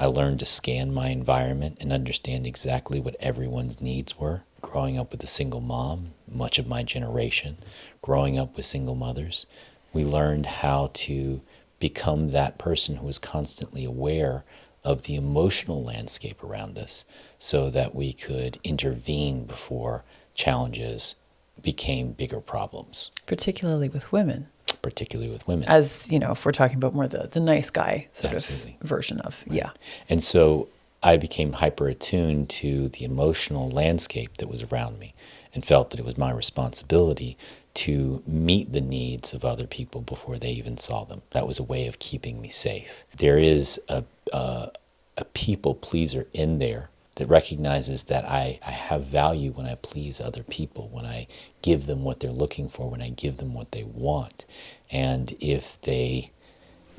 I learned to scan my environment and understand exactly what everyone's needs were. Growing up with a single mom, much of my generation, growing up with single mothers, we learned how to become that person who was constantly aware of the emotional landscape around us so that we could intervene before challenges became bigger problems. Particularly with women. Particularly with women. As, if we're talking about more the nice guy sort Absolutely. of version of, right. Yeah. And so I became hyper-attuned to the emotional landscape that was around me and felt that it was my responsibility to meet the needs of other people before they even saw them. That was a way of keeping me safe. There is a people pleaser in there that recognizes that I have value when I please other people, when I give them what they're looking for, when I give them what they want. And if they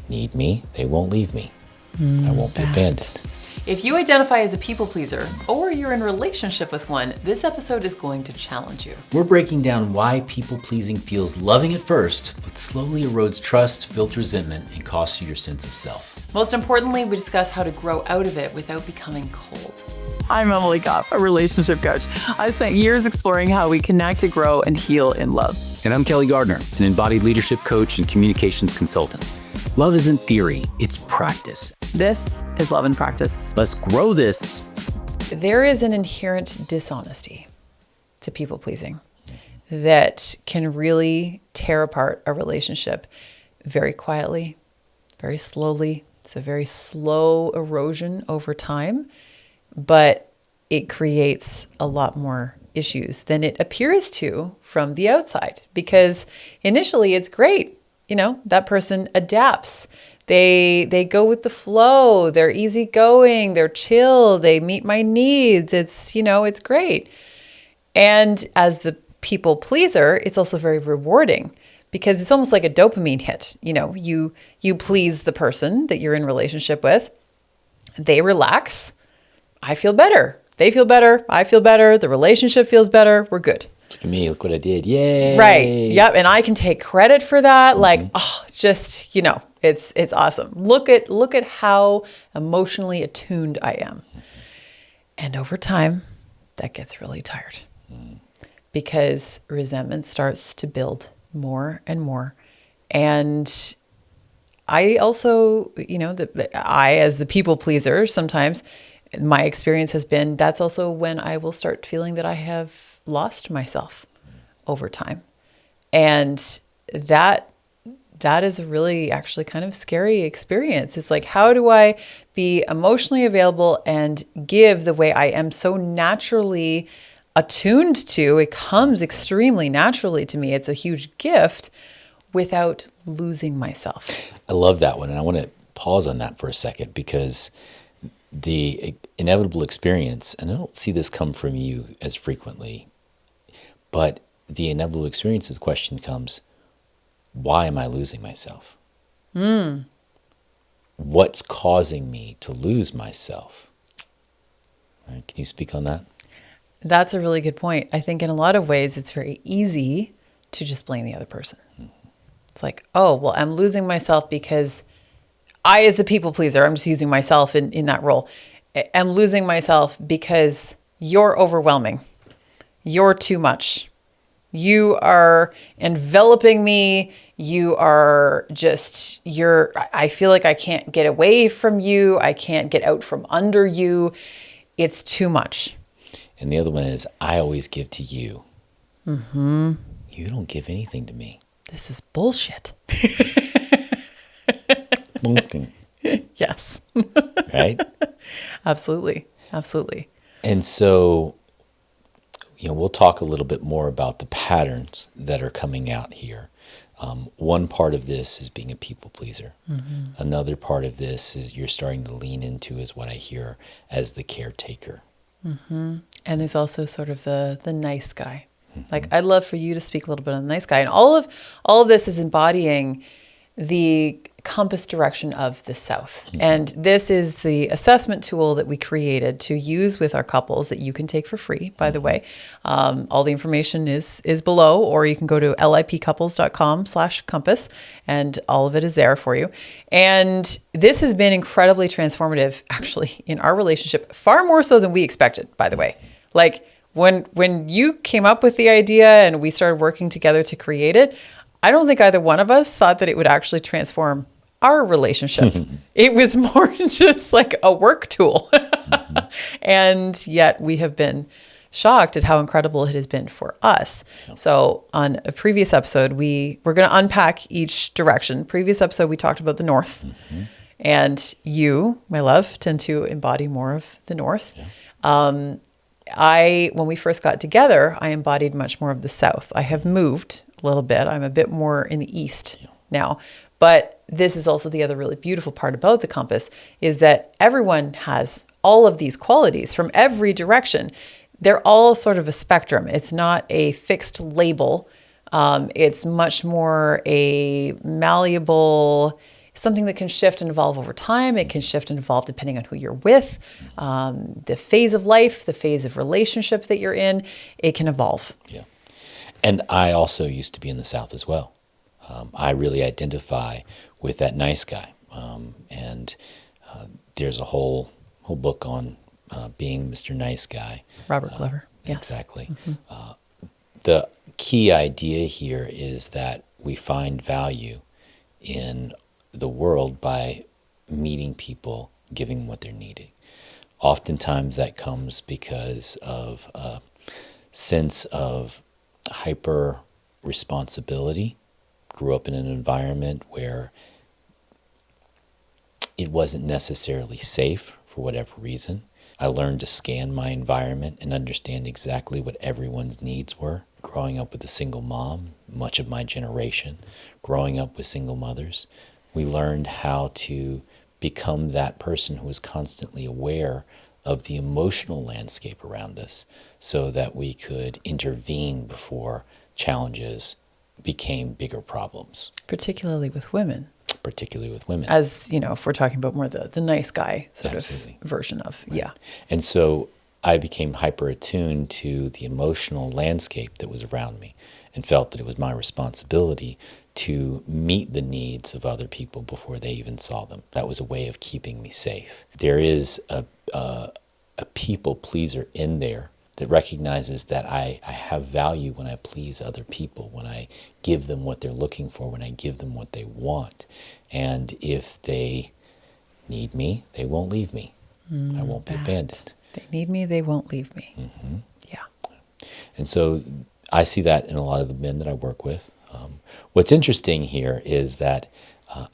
need me, they won't leave me. I won't be abandoned. If you identify as a people pleaser or you're in a relationship with one, this episode is going to challenge you. We're breaking down why people pleasing feels loving at first, but slowly erodes trust, builds resentment, and costs you your sense of self. Most importantly, we discuss how to grow out of it without becoming cold. I'm Emily Goff, a relationship coach. I've spent years exploring how we connect to grow and heal in love. And I'm Kelly Gardner, an embodied leadership coach and communications consultant. Love isn't theory, it's practice. This is Love in Practice. Let's grow this. There is an inherent dishonesty to people pleasing that can really tear apart a relationship very quietly, very slowly. It's a very slow erosion over time, but it creates a lot more issues than it appears to from the outside, because initially it's great. That person adapts. They go with the flow. They're easygoing. They're chill. They meet my needs. It's great. And as the people pleaser, it's also very rewarding because it's almost like a dopamine hit. You please the person that you're in relationship with. They relax. I feel better. They feel better. I feel better. The relationship feels better. We're good. Look at me. Look what I did. Yay. Right. Yep. And I can take credit for that. It's awesome. Look at how emotionally attuned I am. And over time, that gets really tired because resentment starts to build more and more. And I also, I, as the people pleaser, sometimes my experience has been that's also when I will start feeling that I have lost myself over time. And that is a really actually kind of scary experience. It's like, how do I be emotionally available and give the way I am so naturally attuned to? It comes extremely naturally to me. It's a huge gift without losing myself. I love that one. And I want to pause on that for a second because the inevitable experience, and I don't see this come from you as frequently, but the inevitable experience of the question comes, why am I losing myself? What's causing me to lose myself? Right? Can you speak on that? That's a really good point. I think in a lot of ways, it's very easy to just blame the other person. It's like, oh, well, I'm losing myself because I, as the people pleaser, I'm just using myself in that role. I'm losing myself because you're overwhelming. You're too much. You are enveloping me. I feel like I can't get away from you. I can't get out from under you. It's too much. And the other one is, I always give to you. Mm-hmm. You don't give anything to me. This is bullshit. Yes. Right? Absolutely. Absolutely. And so, we'll talk a little bit more about the patterns that are coming out here. One part of this is being a people pleaser. Mm-hmm. Another part of this is you're starting to lean into is what I hear as the caretaker. Mm-hmm. And there's also sort of the nice guy. Mm-hmm. Like, I'd love for you to speak a little bit on the nice guy. And all of this is embodying the compass direction of the south. And this is the assessment tool that we created to use with our couples that you can take for free, by the way. All the information is below, or you can go to lipcouples.com/compass and all of it is there for you. And this has been incredibly transformative, actually, in our relationship, far more so than we expected, by the way. Like when you came up with the idea and we started working together to create it, I don't think either one of us thought that it would actually transform our relationship. It was more just like a work tool. And yet we have been shocked at how incredible it has been for us. So on a previous episode, we're going to unpack each direction. Previous episode, we talked about the north. And you, my love, tend to embody more of the north. When we first got together, I embodied much more of the south. I have moved a little bit. I'm a bit more in the east now. But this is also the other really beautiful part about the compass, is that everyone has all of these qualities from every direction. They're all sort of a spectrum. It's not a fixed label. It's much more a malleable, something that can shift and evolve over time. It can shift and evolve depending on who you're with, the phase of life, the phase of relationship that you're in. It can evolve. Yeah. And I also used to be in the South as well. I really identify with that nice guy. And there's a whole book on being Mr. Nice Guy. Robert Glover. Yes. Exactly. The key idea here is that we find value in the world by meeting people, giving them what they're needing. Oftentimes that comes because of a sense of hyper responsibility. Grew up in an environment where it wasn't necessarily safe for whatever reason. I learned to scan my environment and understand exactly what everyone's needs were. Growing up with a single mom, much of my generation, growing up with single mothers, we learned how to become that person who was constantly aware of the emotional landscape around us so that we could intervene before challenges became bigger problems. Particularly with women. Particularly with women. As, if we're talking about more the nice guy sort Absolutely. of version of, Right. And so I became hyper-attuned to the emotional landscape that was around me and felt that it was my responsibility to meet the needs of other people before they even saw them. That was a way of keeping me safe. There is a people pleaser in there that recognizes that I have value when I please other people, when I give them what they're looking for, when I give them what they want. And if they need me, they won't leave me. I won't be abandoned. They need me, they won't leave me. Yeah. And so I see that in a lot of the men that I work with. What's interesting here is that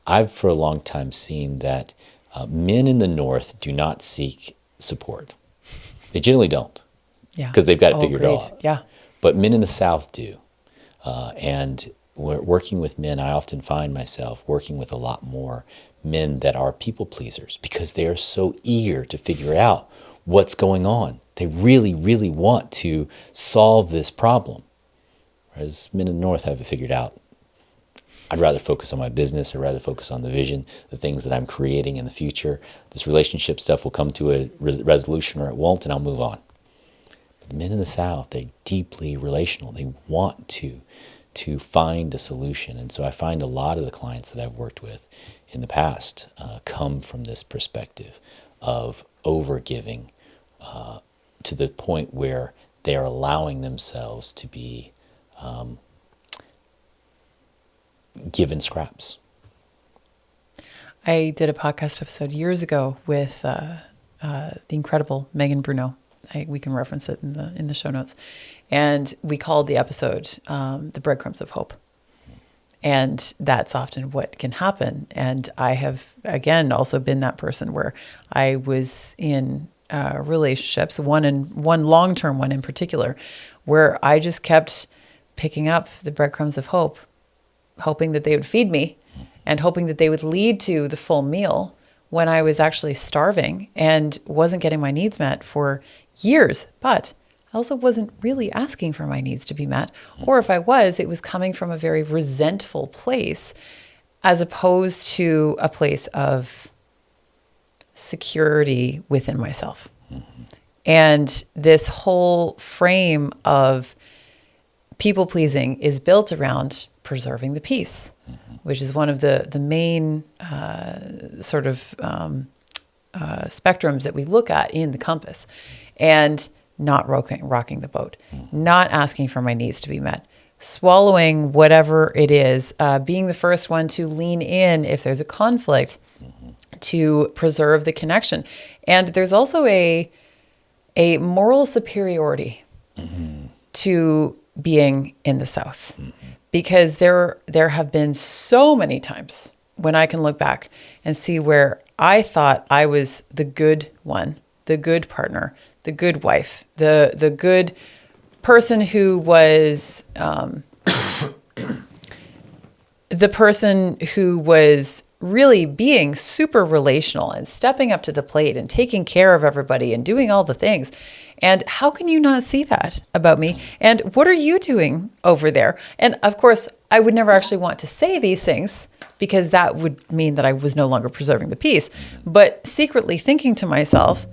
I've for a long time seen that men in the North do not seek support. They generally don't. Yeah. Because they've got it figured agreed. out. Yeah. But men in the South do. And working with men, I often find myself working with a lot more men that are people pleasers because they are so eager to figure out what's going on. They really, really want to solve this problem. Whereas men in the North have it figured out. I'd rather focus on my business. I'd rather focus on the vision, the things that I'm creating in the future. This relationship stuff will come to a resolution or it won't, and I'll move on. But the men in the South, they're deeply relational. They want to find a solution. And so I find a lot of the clients that I've worked with in the past come from this perspective of overgiving to the point where they are allowing themselves to be given scraps. I did a podcast episode years ago with the incredible Megan Bruno. We can reference it in the show notes. And we called the episode The Breadcrumbs of Hope. And that's often what can happen. And I have, again, also been that person where I was in relationships, one long-term one in particular, where I just kept picking up the breadcrumbs of hope, hoping that they would feed me and hoping that they would lead to the full meal when I was actually starving and wasn't getting my needs met for years. But I also wasn't really asking for my needs to be met. Or if I was, it was coming from a very resentful place. as opposed to a place of security within myself. And this whole frame of people pleasing is built around preserving the peace, which is one of the main spectrums that we look at in the compass, and not rocking the boat, not asking for my needs to be met, swallowing whatever it is, being the first one to lean in if there's a conflict to preserve the connection. And there's also a moral superiority to being in the South, because there have been so many times when I can look back and see where I thought I was the good one, the good partner, the good wife, the good person who was the person who was really being super relational and stepping up to the plate and taking care of everybody and doing all the things. And how can you not see that about me? And what are you doing over there? And of course, I would never actually want to say these things, because that would mean that I was no longer preserving the peace. But secretly thinking to myself,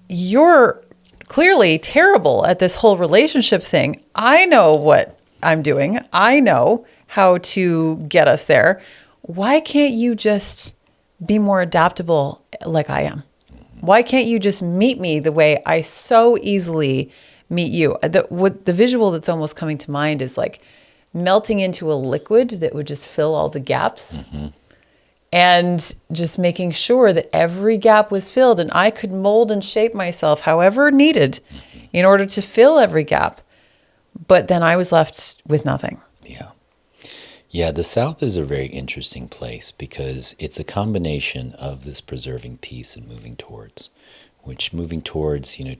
you're clearly terrible at this whole relationship thing. I know what I'm doing. I know how to get us there. Why can't you just be more adaptable like I am? Why can't you just meet me the way I so easily meet you? The visual that's almost coming to mind is like melting into a liquid that would just fill all the gaps, and just making sure that every gap was filled, and I could mold and shape myself however needed in order to fill every gap. But then I was left with nothing. Yeah. Yeah, the South is a very interesting place because it's a combination of this preserving peace and moving towards,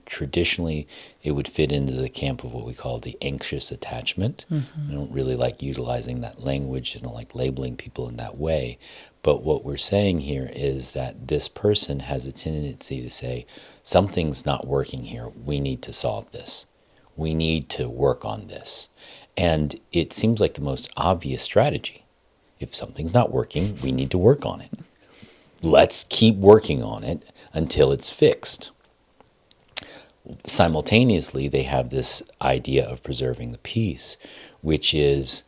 traditionally it would fit into the camp of what we call the anxious attachment. I don't really like utilizing that language. I don't like labeling people in that way. But what we're saying here is that this person has a tendency to say, something's not working here. We need to solve this. We need to work on this. And it seems like the most obvious strategy. If something's not working, we need to work on it. Let's keep working on it until it's fixed. Simultaneously, they have this idea of preserving the peace, which is,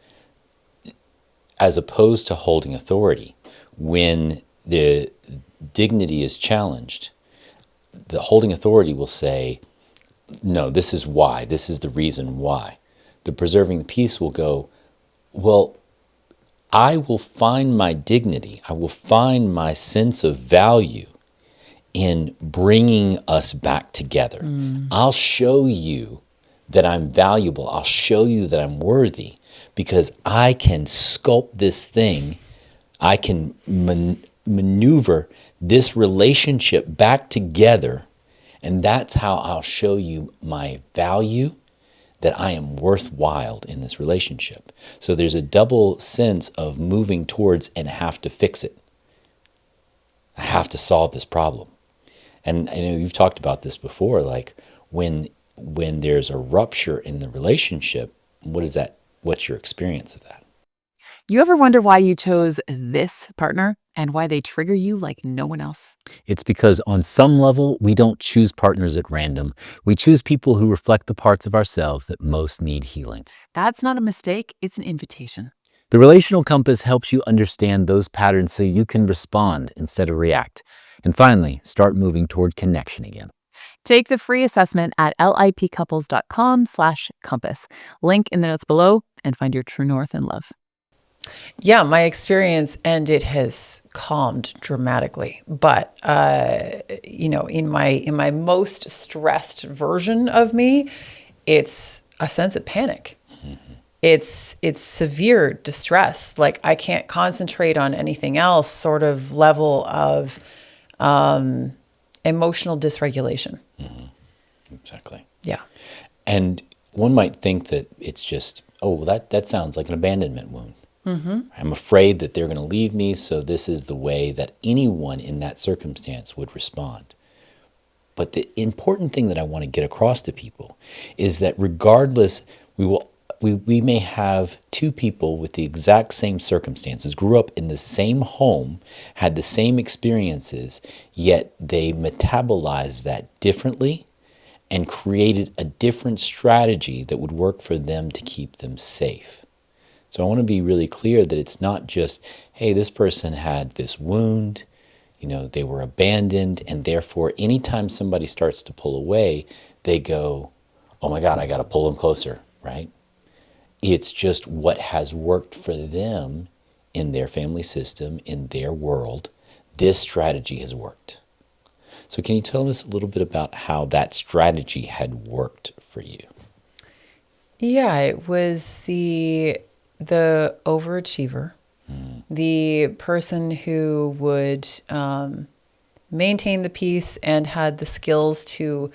as opposed to holding authority, when the dignity is challenged, the holding authority will say, no, this is why, this is the reason why. The preserving the peace will go, well, I will find my dignity, I will find my sense of value in bringing us back together. I'll show you that I'm valuable. I'll show you that I'm worthy, because I can sculpt this thing. I can maneuver this relationship back together, and that's how I'll show you my value, that I am worthwhile in this relationship. So there's a double sense of moving towards and have to fix it. I have to solve this problem. And I know you've talked about this before, like when there's a rupture in the relationship, what's your experience of that? You ever wonder why you chose this partner and why they trigger you like no one else? It's because on some level, we don't choose partners at random. We choose people who reflect the parts of ourselves that most need healing. That's not a mistake, it's an invitation. The Relational Compass helps you understand those patterns so you can respond instead of react. And finally, start moving toward connection again. Take the free assessment at lipcouples.com/compass. Link in the notes below, and find your true north in love. Yeah, my experience, and it has calmed dramatically. But in my most stressed version of me, it's a sense of panic. It's severe distress. Like I can't concentrate on anything else. Sort of level of emotional dysregulation. Exactly. Yeah. And one might think that it's just, that sounds like an abandonment wound. I'm afraid that they're going to leave me, so this is the way that anyone in that circumstance would respond. But the important thing that I want to get across to people is that regardless, we will we may have two people with the exact same circumstances, grew up in the same home, had the same experiences, yet they metabolized that differently and created a different strategy that would work for them to keep them safe. So I want to be really clear that it's not just, hey, this person had this wound, they were abandoned, and therefore anytime somebody starts to pull away, they go, oh my God, I got to pull them closer, right? It's just what has worked for them in their family system, in their world. This strategy has worked. So can you tell us a little bit about how that strategy had worked for you? Yeah, it was the overachiever, the person who would maintain the peace and had the skills to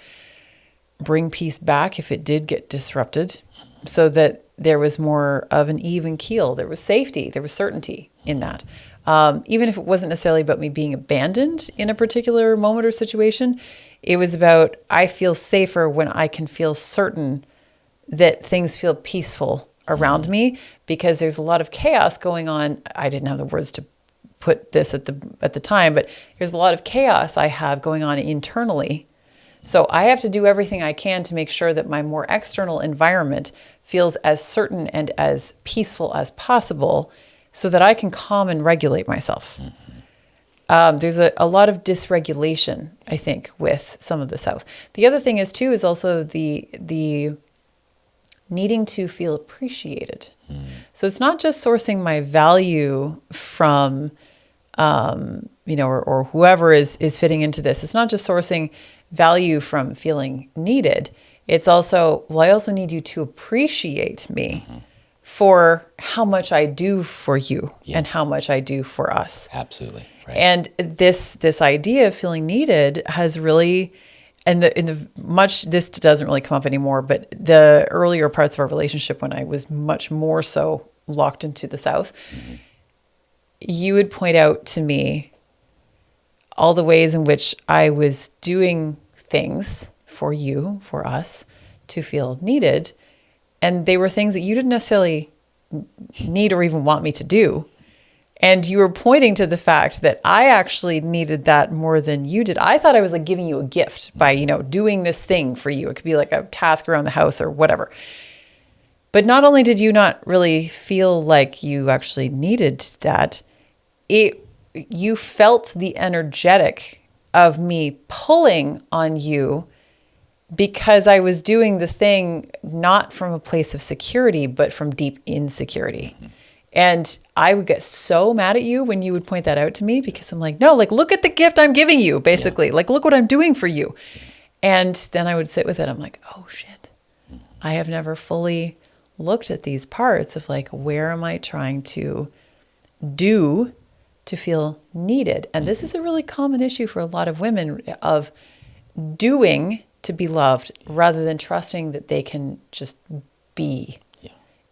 bring peace back if it did get disrupted, so that there was more of an even keel. There was safety, there was certainty in that. Even if it wasn't necessarily about me being abandoned in a particular moment or situation, it was about, I feel safer when I can feel certain that things feel peaceful around me, because there's a lot of chaos going on. I didn't have the words to put this at the time, but there's a lot of chaos I have going on internally. So I have to do everything I can to make sure that my more external environment feels as certain and as peaceful as possible, so that I can calm and regulate myself. There's a lot of dysregulation, I think, with some of the South. The other thing is also the needing to feel appreciated. So it's not just sourcing my value from, or whoever is fitting into this. It's not just sourcing value from feeling needed. It's also, I also need you to appreciate me for how much I do for you and how much I do for us. Absolutely. Right. And this idea of feeling needed has really, this doesn't really come up anymore, but the earlier parts of our relationship, when I was much more so locked into the South, you would point out to me all the ways in which I was doing things for you, for us, to feel needed. And they were things that you didn't necessarily need or even want me to do. And you were pointing to the fact that I actually needed that more than you did. I thought I was like giving you a gift by, doing this thing for you. It could be like a task around the house or whatever. But not only did you not really feel like you actually needed that, you felt the energetic of me pulling on you, because I was doing the thing not from a place of security, but from deep insecurity. And I would get so mad at you when you would point that out to me, because I'm like, no, look at the gift I'm giving you, basically. Look what I'm doing for you. And then I would sit with it. I'm like, oh shit, I have never fully looked at these parts of where am I trying to do to feel needed? And this is a really common issue for a lot of women, of doing to be loved rather than trusting that they can just be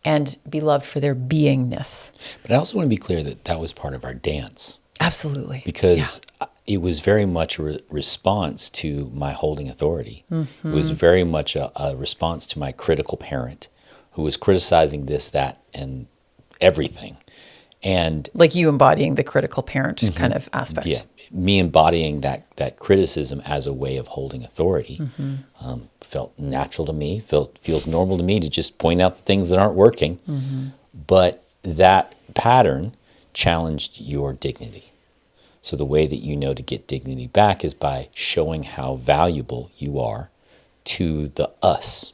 and be loved for their beingness. But I also want to be clear that was part of our dance. Absolutely. Because it was very much a response to my holding authority. It was very much a response to my critical parent who was criticizing this, that, and everything. And like you embodying the critical parent kind of aspect. Yeah, me embodying that criticism as a way of holding authority felt natural to me, feels normal to me to just point out the things that aren't working. But that pattern challenged your dignity. So the way that you know to get dignity back is by showing how valuable you are to the us,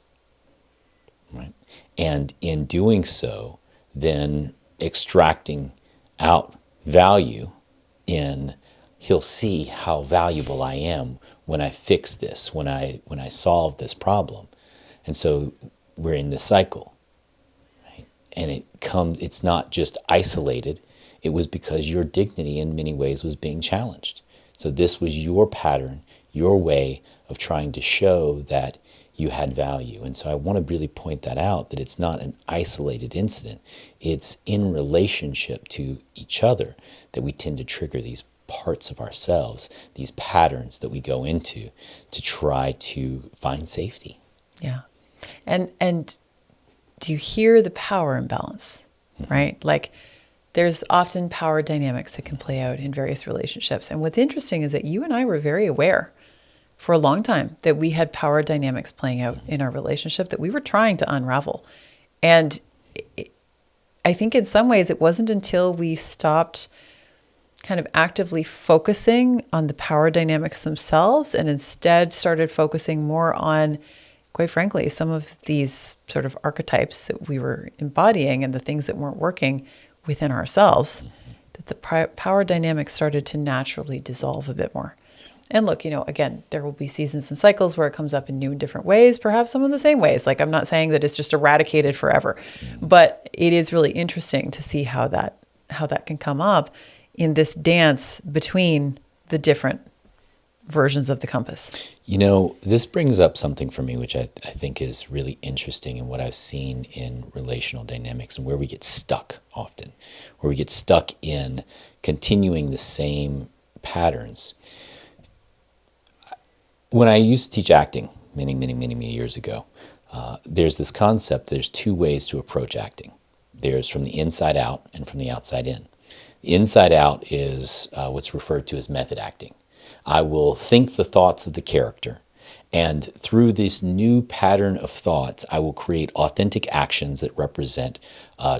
right? And in doing so, then extracting out value in, he'll see how valuable I am when I fix this, when I solve this problem. And so we're in this cycle, right? And it's not just isolated. It was because your dignity in many ways was being challenged. So this was your pattern, your way of trying to show that you had value. And so I want to really point that out, that it's not an isolated incident. It's in relationship to each other that we tend to trigger these parts of ourselves, these patterns that we go into to try to find safety. Yeah. And do you hear the power imbalance, right? Like there's often power dynamics that can play out in various relationships. And what's interesting is that you and I were very aware for a long time that we had power dynamics playing out in our relationship that we were trying to unravel. And I think in some ways it wasn't until we stopped kind of actively focusing on the power dynamics themselves and instead started focusing more on, quite frankly, some of these sort of archetypes that we were embodying and the things that weren't working within ourselves, that the power dynamics started to naturally dissolve a bit more. And look, again, there will be seasons and cycles where it comes up in new and different ways, perhaps some of the same ways. Like I'm not saying that it's just eradicated forever, but it is really interesting to see how that can come up in this dance between the different versions of the compass. This brings up something for me, which I think is really interesting in what I've seen in relational dynamics and where we get stuck often, where we get stuck in continuing the same patterns. When I used to teach acting many years ago, there's this concept, there's two ways to approach acting. There's from the inside out and from the outside in. The inside out is what's referred to as method acting. I will think the thoughts of the character, and through this new pattern of thoughts, I will create authentic actions that represent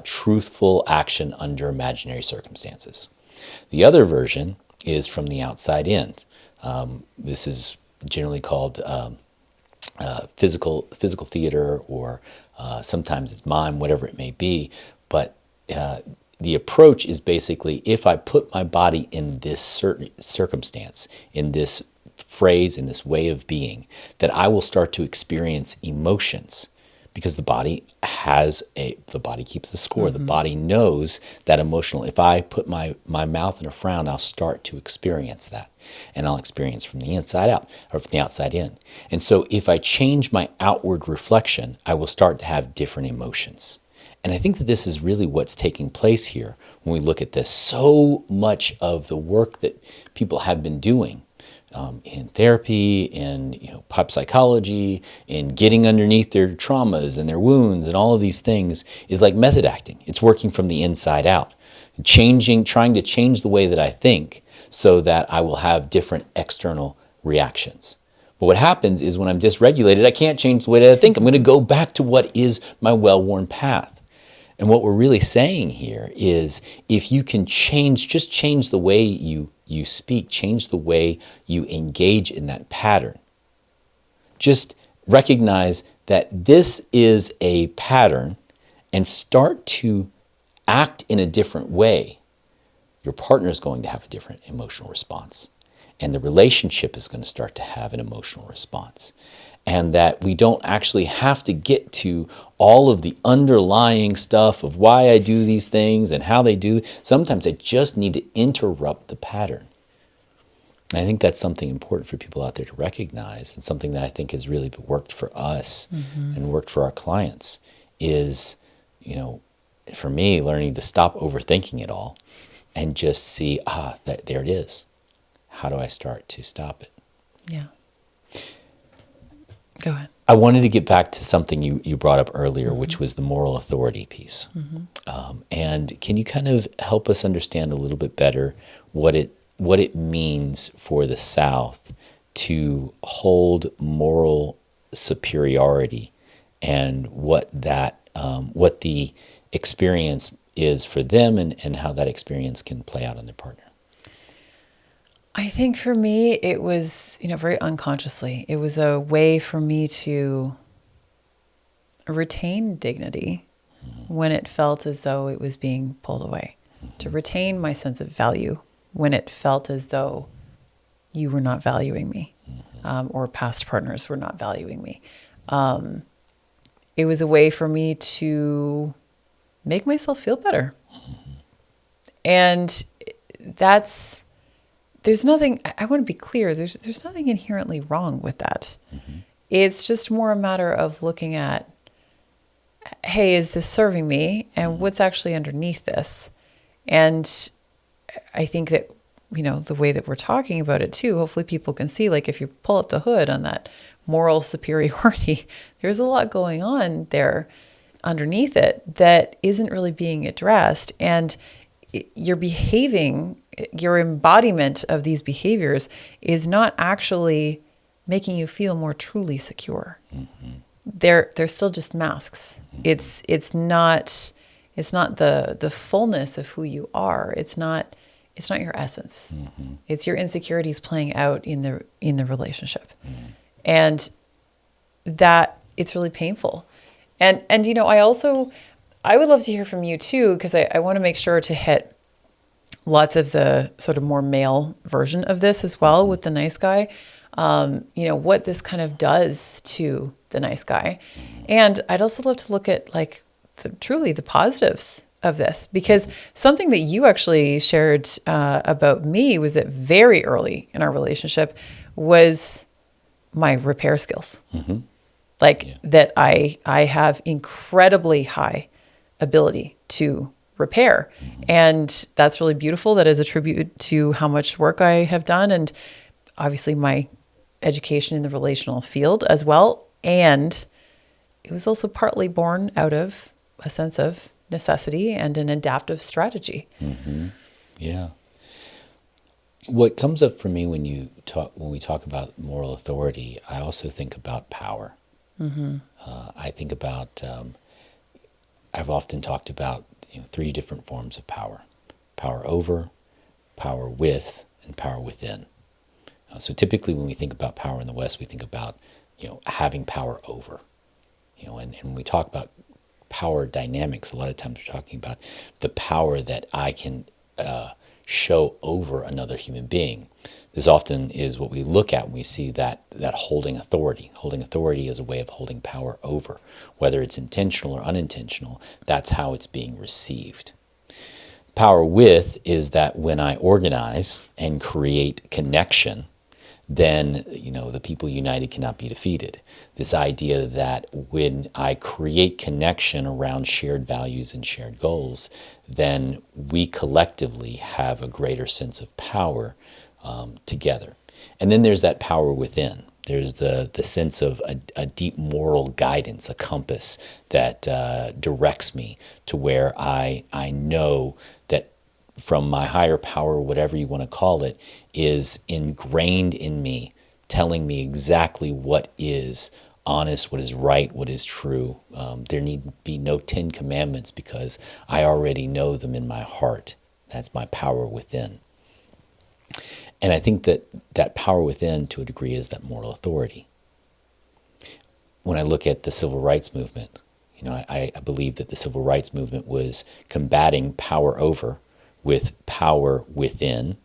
truthful action under imaginary circumstances. The other version is from the outside in. This is generally called physical theater, or sometimes it's mime, whatever it may be. But the approach is basically, if I put my body in this certain circumstance, in this phrase, in this way of being, that I will start to experience emotions, because the body keeps the score. The body knows that emotional. If I put my mouth in a frown, I'll start to experience that. And I'll experience from the inside out or from the outside in. And so if I change my outward reflection, I will start to have different emotions. And I think that this is really what's taking place here when we look at this. So much of the work that people have been doing in therapy, in pop psychology, in getting underneath their traumas and their wounds and all of these things is like method acting. It's working from the inside out, trying to change the way that I think so that I will have different external reactions. But what happens is when I'm dysregulated, I can't change the way that I think. I'm going to go back to what is my well-worn path. And what we're really saying here is, if you can change the way you speak, change the way you engage in that pattern. Just recognize that this is a pattern and start to act in a different way. Your partner is going to have a different emotional response. And the relationship is going to start to have an emotional response. And that we don't actually have to get to all of the underlying stuff of why I do these things and how they do. Sometimes I just need to interrupt the pattern. And I think that's something important for people out there to recognize, and something that I think has really worked for us and worked for our clients is, for me, learning to stop overthinking it all and just see, there it is. How do I start to stop it? Yeah. Go ahead. I wanted to get back to something you brought up earlier, which was the moral authority piece. And can you kind of help us understand a little bit better what it means for the South to hold moral superiority, and what the experience is for them, and how that experience can play out on their partner? I think for me, it was, very unconsciously, it was a way for me to retain dignity when it felt as though it was being pulled away, to retain my sense of value when it felt as though you were not valuing me, or past partners were not valuing me. It was a way for me to make myself feel better. And there's nothing, I want to be clear, there's nothing inherently wrong with that. It's just more a matter of looking at, hey, is this serving me? And what's actually underneath this? And I think that, the way that we're talking about it too, hopefully people can see, like, if you pull up the hood on that moral superiority, there's a lot going on there. underneath it that isn't really being addressed. And your embodiment of these behaviors is not actually making you feel more truly secure. They're still just masks. It's not the fullness of who you are. It's not your essence. It's your insecurities playing out in the relationship. And that it's really painful. And I would love to hear from you too, because I want to make sure to hit lots of the sort of more male version of this as well with the nice guy. What this kind of does to the nice guy. And I'd also love to look at like truly the positives of this, because something that you actually shared about me was that very early in our relationship was my repair skills. That I have incredibly high ability to repair. And that's really beautiful. That is a tribute to how much work I have done, and obviously my education in the relational field as well. And it was also partly born out of a sense of necessity and an adaptive strategy. Yeah. What comes up for me when we talk about moral authority, I also think about power. I think about, I've often talked about 3 different forms of power: power over, power with, and power within. So typically when we think about power in the West, we think about, having power over, and when we talk about power dynamics, a lot of times we're talking about the power that I can show over another human being. This often is what we look at when we see that holding authority. Holding authority is a way of holding power over. Whether it's intentional or unintentional, that's how it's being received. Power with is that when I organize and create connection, then the people united cannot be defeated. This idea that when I create connection around shared values and shared goals, then we collectively have a greater sense of power together. And then there's that power within. There's the sense of a deep moral guidance, a compass that directs me to where I know that from my higher power, whatever you want to call it, is ingrained in me, telling me exactly what is honest, what is right, what is true. There need be no 10 commandments because I already know them in my heart. That's my power within. And I think that power within, to a degree, is that moral authority. When I look at the civil rights movement, I believe that the civil rights movement was combating power over with power within,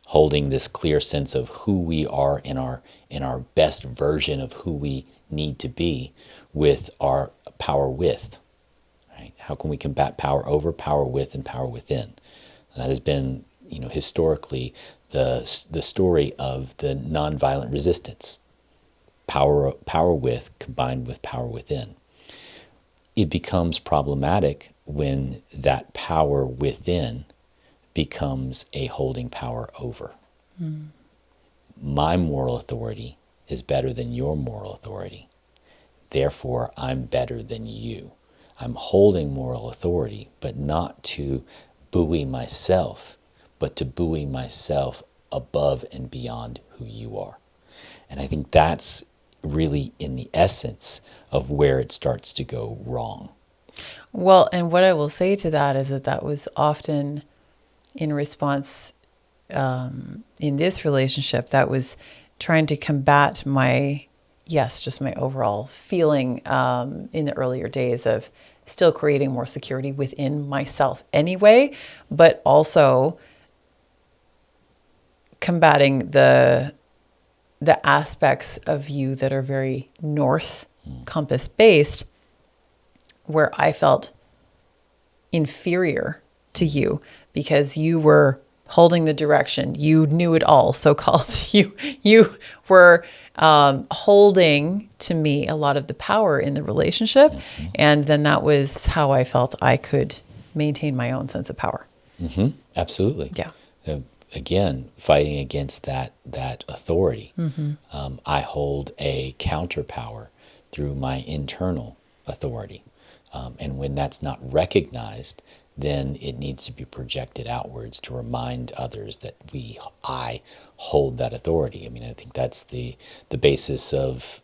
holding this clear sense of who we are in our best version of who we need to be, with our power with. Right? How can we combat power over, power with, and power within? And that has been, historically the story of the nonviolent resistance. Power with combined with power within. It becomes problematic when that power within becomes a holding power over. My moral authority is better than your moral authority. Therefore, I'm better than you. I'm holding moral authority, but not to buoy myself, but to buoy myself above and beyond who you are. And I think that's really in the essence of where it starts to go wrong. Well, and what I will say to that is that was often in response in this relationship that was trying to combat just my overall feeling in the earlier days of still creating more security within myself anyway, but also combating the aspects of you that are very north compass based, where I felt inferior to you because you were holding the direction. You knew it all, so-called. You were holding to me a lot of the power in the relationship. And then that was how I felt I could maintain my own sense of power. Absolutely. Yeah. Again, fighting against that authority. I hold a counter power through my internal authority. And when that's not recognized, then it needs to be projected outwards to remind others that I hold that authority. I mean, I think that's the basis of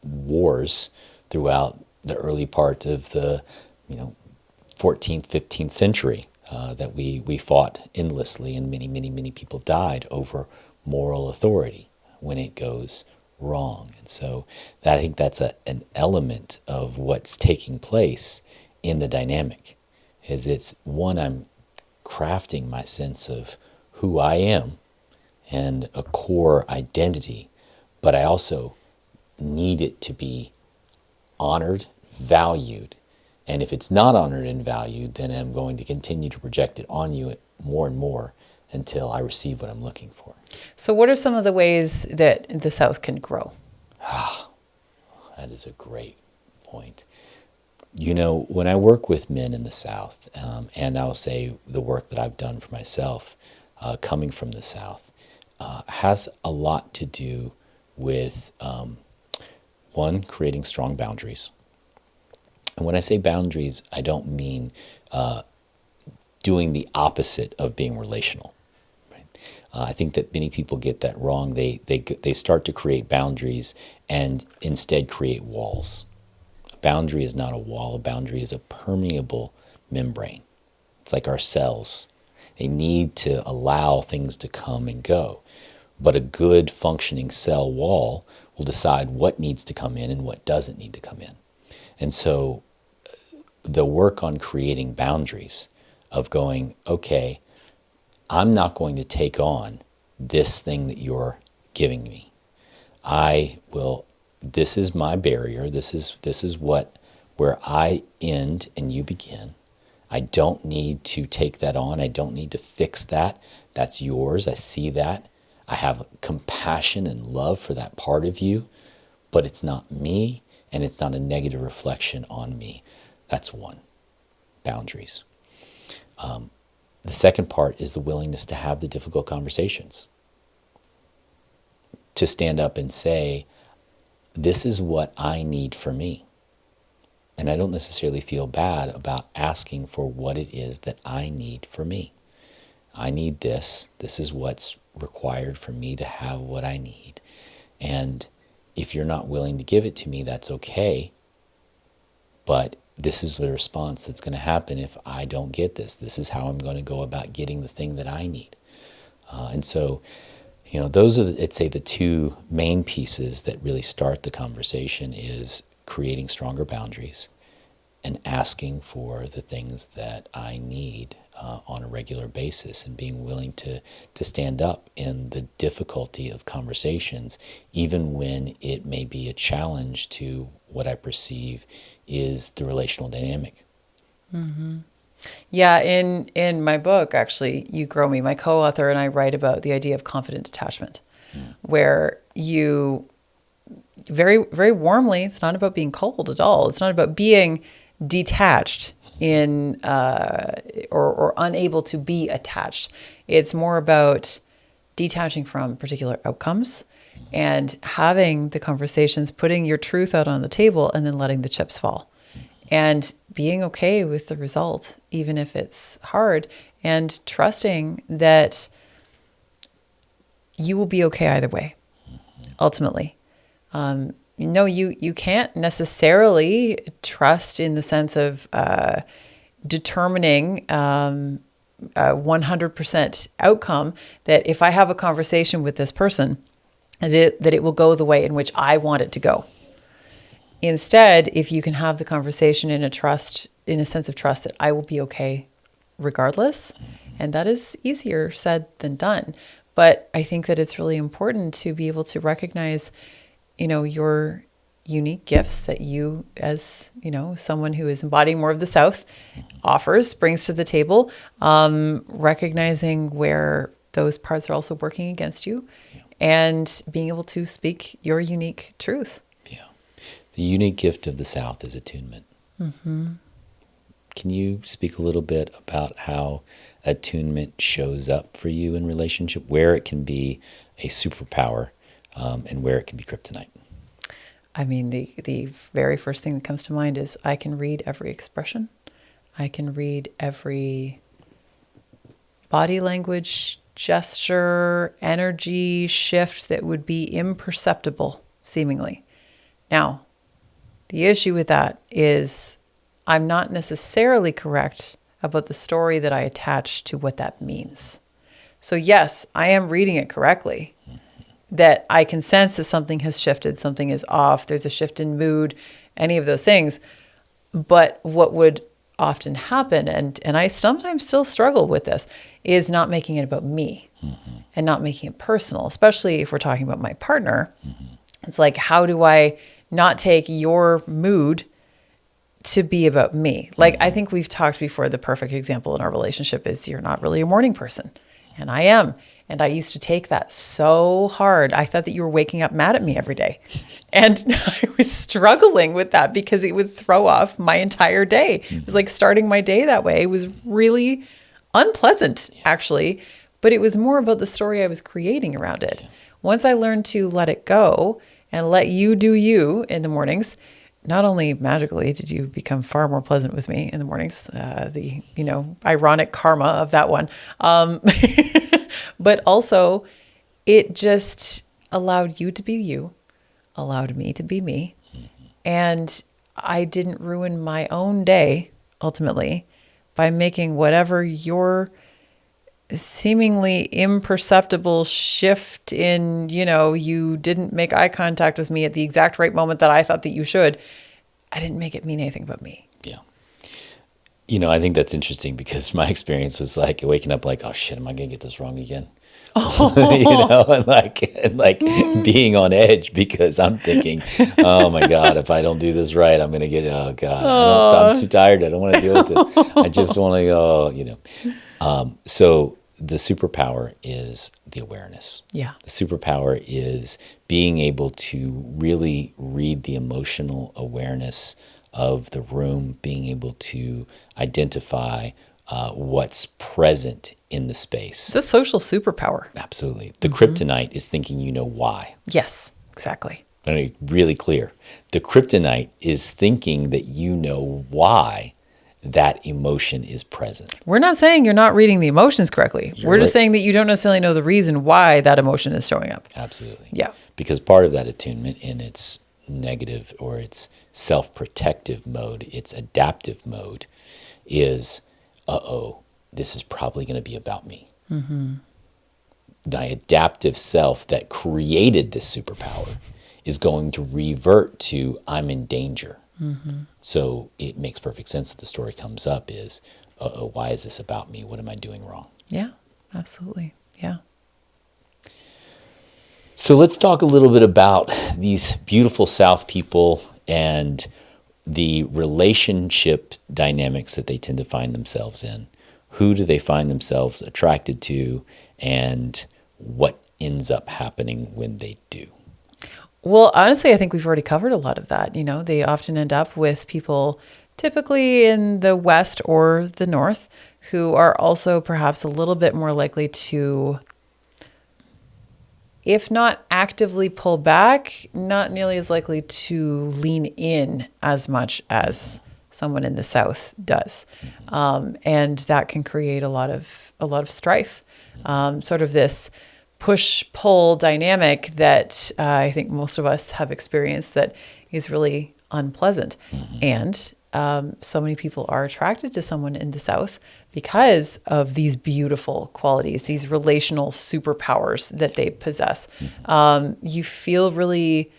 wars throughout the early part of the 14th, 15th century, that we fought endlessly, and many people died over moral authority when it goes wrong. And so I think that's an element of what's taking place in the dynamic, is it's one, I'm crafting my sense of who I am and a core identity, but I also need it to be honored, valued. And if it's not honored and valued, then I'm going to continue to project it on you more and more until I receive what I'm looking for. So what are some of the ways that the South can grow? That is a great point. When I work with men in the South, and I'll say the work that I've done for myself, coming from the South, has a lot to do with, one, creating strong boundaries. And when I say boundaries, I don't mean doing the opposite of being relational. Right? I think that many people get that wrong. They start to create boundaries and instead create walls. A boundary is not a wall. A boundary is a permeable membrane. It's like our cells. They need to allow things to come and go. But a good functioning cell wall will decide what needs to come in and what doesn't need to come in. And so the work on creating boundaries of going, okay, I'm not going to take on this thing that you're giving me. This is my barrier. This is where I end and you begin. I don't need to take that on. I don't need to fix that. That's yours. I see that. I have compassion and love for that part of you, but it's not me, and it's not a negative reflection on me. That's one. Boundaries. The second part is the willingness to have the difficult conversations. To stand up and say, this is what I need for me. And I don't necessarily feel bad about asking for what it is that I need for me. I need this. This is what's required for me to have what I need. And if you're not willing to give it to me, that's okay. But this is the response that's going to happen if I don't get this. This is how I'm going to go about getting the thing that I need. And so, those are, I'd say, the two main pieces that really start the conversation is creating stronger boundaries and asking for the things that I need on a regular basis, and being willing to stand up in the difficulty of conversations, even when it may be a challenge to what I perceive is the relational dynamic. Mm-hmm. Yeah, in my book, actually, You Grow Me, my co-author and I write about the idea of confident detachment, where you very, very warmly, it's not about being cold at all. It's not about being detached in or unable to be attached. It's more about detaching from particular outcomes and having the conversations, putting your truth out on the table, and then letting the chips fall. And being okay with the result, even if it's hard, and trusting that you will be okay either way, ultimately. You can't necessarily trust in the sense of determining a 100% outcome that if I have a conversation with this person, that it will go the way in which I want it to go. Instead, if you can have the conversation in a sense of trust that I will be okay regardless, and that is easier said than done. But I think that it's really important to be able to recognize, your unique gifts that you, as, someone who is embodying more of the South, brings to the table, recognizing where those parts are also working against you, and being able to speak your unique truth. The unique gift of the South is attunement. Mm-hmm. Can you speak a little bit about how attunement shows up for you in relationship, where it can be a superpower and where it can be kryptonite? I mean, the very first thing that comes to mind is I can read every expression. I can read every body language, gesture, energy shift that would be imperceptible, seemingly. Now, the issue with that is I'm not necessarily correct about the story that I attach to what that means. So yes, I am reading it correctly, that I can sense that something has shifted, something is off, there's a shift in mood, any of those things. But what would often happen, and I sometimes still struggle with this, is not making it about me and not making it personal, especially if we're talking about my partner. It's like, how do I not take your mood to be about me? Like, I think we've talked before, the perfect example in our relationship is you're not really a morning person, and I am. And I used to take that so hard. I thought that you were waking up mad at me every day. And I was struggling with that because it would throw off my entire day. It was like starting my day that way. It was really unpleasant, actually. But it was more about the story I was creating around it. Once I learned to let it go and let you do you in the mornings, not only magically did you become far more pleasant with me in the mornings, the ironic karma of that one, but also it just allowed you to be you, allowed me to be me, and I didn't ruin my own day ultimately by making whatever your seemingly imperceptible shift in, you didn't make eye contact with me at the exact right moment that I thought that you should. I didn't make it mean anything but me. Yeah. I think that's interesting because my experience was like waking up like, oh shit, am I going to get this wrong again? And like being on edge because I'm thinking, oh my God, if I don't do this right, I'm going to get, oh God, I'm too tired. I don't want to deal with it. I just want to go, So the superpower is the awareness. Yeah. The superpower is being able to really read the emotional awareness of the room, being able to identify what's present in the space. It's a social superpower. Absolutely. The kryptonite is thinking you know why. Yes, exactly. I mean, really clear. The kryptonite is thinking that you know why that emotion is present. We're not saying you're not reading the emotions correctly. We're just saying that you don't necessarily know the reason why that emotion is showing up. Absolutely. Yeah. Because part of that attunement in its negative or its self-protective mode, its adaptive mode, is, this is probably going to be about me. The adaptive self that created this superpower is going to revert to, I'm in danger. So it makes perfect sense that the story comes up is, why is this about me? What am I doing wrong? Yeah, absolutely. Yeah. So let's talk a little bit about these beautiful South people and the relationship dynamics that they tend to find themselves in. Who do they find themselves attracted to, and what ends up happening when they do? Well, honestly, I think we've already covered a lot of that. They often end up with people typically in the West or the North who are also perhaps a little bit more likely to, if not actively pull back, not nearly as likely to lean in as much as someone in the South does. And that can create a lot of strife, sort of this push-pull dynamic that I think most of us have experienced that is really unpleasant. And so many people are attracted to someone in the South because of these beautiful qualities, these relational superpowers that they possess. You feel really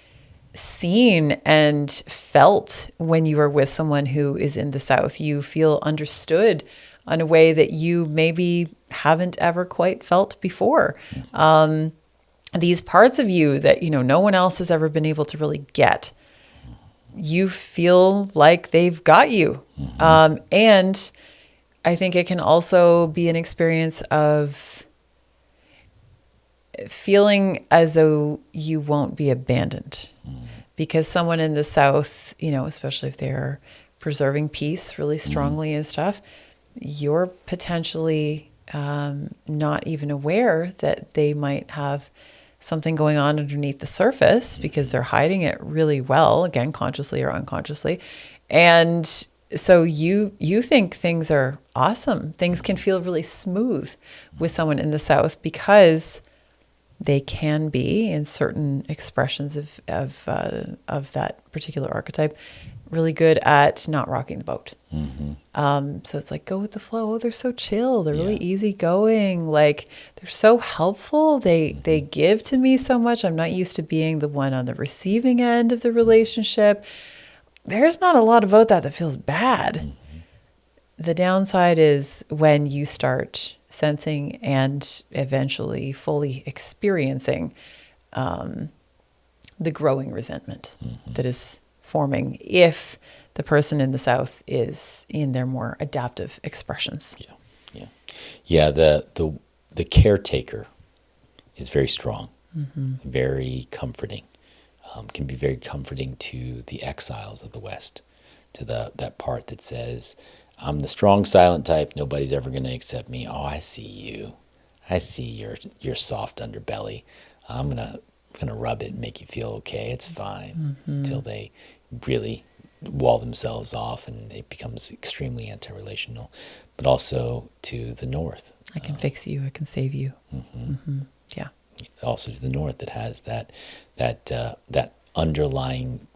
seen and felt when you are with someone who is in the South. You feel understood in a way that you maybe haven't ever quite felt before. These parts of you that, no one else has ever been able to really get. You feel like they've got you. And I think it can also be an experience of feeling as though you won't be abandoned. Because someone in the South, especially if they're preserving peace really strongly and stuff, you're potentially not even aware that they might have something going on underneath the surface because they're hiding it really well, again, consciously or unconsciously. And so you think things are awesome. Things can feel really smooth with someone in the South because they can be, in certain expressions of that particular archetype, really good at not rocking the boat. So it's like, go with the flow. Oh, they're so chill. They're really easygoing. Like, they're so helpful. They give to me so much. I'm not used to being the one on the receiving end of the relationship. There's not a lot about that feels bad. The downside is when you start sensing and eventually fully experiencing the growing resentment that is forming if the person in the South is in their more adaptive expressions. Yeah. The caretaker is very strong, very comforting. Can be very comforting to the exiles of the West, to that part that says, I'm the strong silent type. Nobody's ever going to accept me. Oh, I see you. I see your soft underbelly. I'm gonna rub it and make you feel okay. It's fine. Until they really wall themselves off and it becomes extremely anti-relational. But also to the North. I can fix you. I can save you. Yeah. Also to the North that has that underlying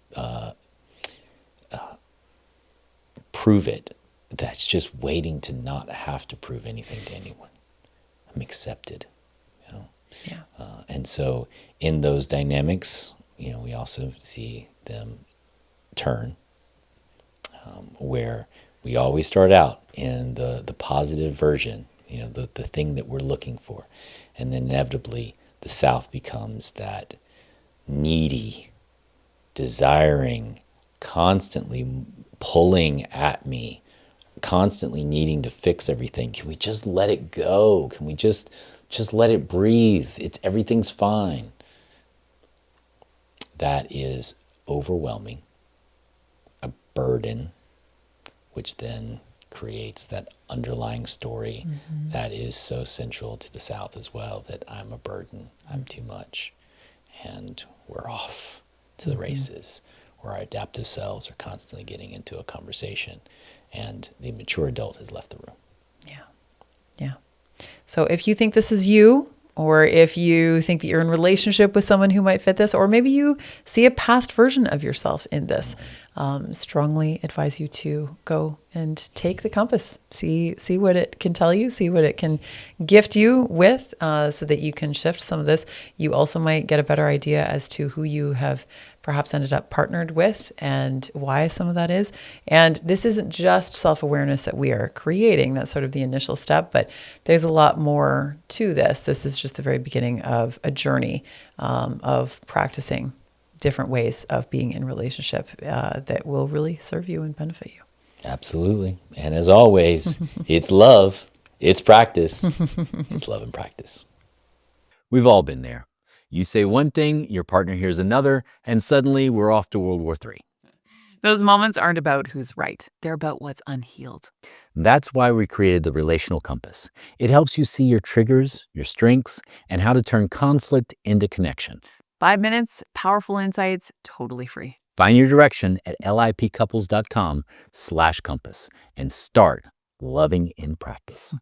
prove it. That's just waiting to not have to prove anything to anyone. I'm accepted, you know. And so in those dynamics, you know, we also see them turn, where we always start out in the positive version, you know, the thing that we're looking for, and then inevitably the South becomes that needy, desiring, constantly pulling at me, constantly needing to fix everything. Can we just let it go? Can we just let it breathe? Everything's fine. That is overwhelming, a burden, which then creates that underlying story that is so central to the South as well, that I'm a burden, I'm too much, and we're off to the races, where our adaptive selves are constantly getting into a conversation and the mature adult has left the room. Yeah. So if you think this is you, or if you think that you're in relationship with someone who might fit this, or maybe you see a past version of yourself in this, strongly advise you to go and take the compass, see what it can tell you, see what it can gift you with, so that you can shift some of this. You also might get a better idea as to who you have perhaps ended up partnered with and why some of that is. And this isn't just self-awareness that we are creating. That's sort of the initial step, but there's a lot more to this. This is just the very beginning of a journey of practicing different ways of being in relationship that will really serve you and benefit you. Absolutely. And as always, it's love, it's practice, it's love and practice. We've all been there. You say one thing, your partner hears another, and suddenly we're off to World War III. Those moments aren't about who's right. They're about what's unhealed. That's why we created the Relational Compass. It helps you see your triggers, your strengths, and how to turn conflict into connection. 5 minutes, powerful insights, totally free. Find your direction at lipcouples.com/compass and start loving in practice.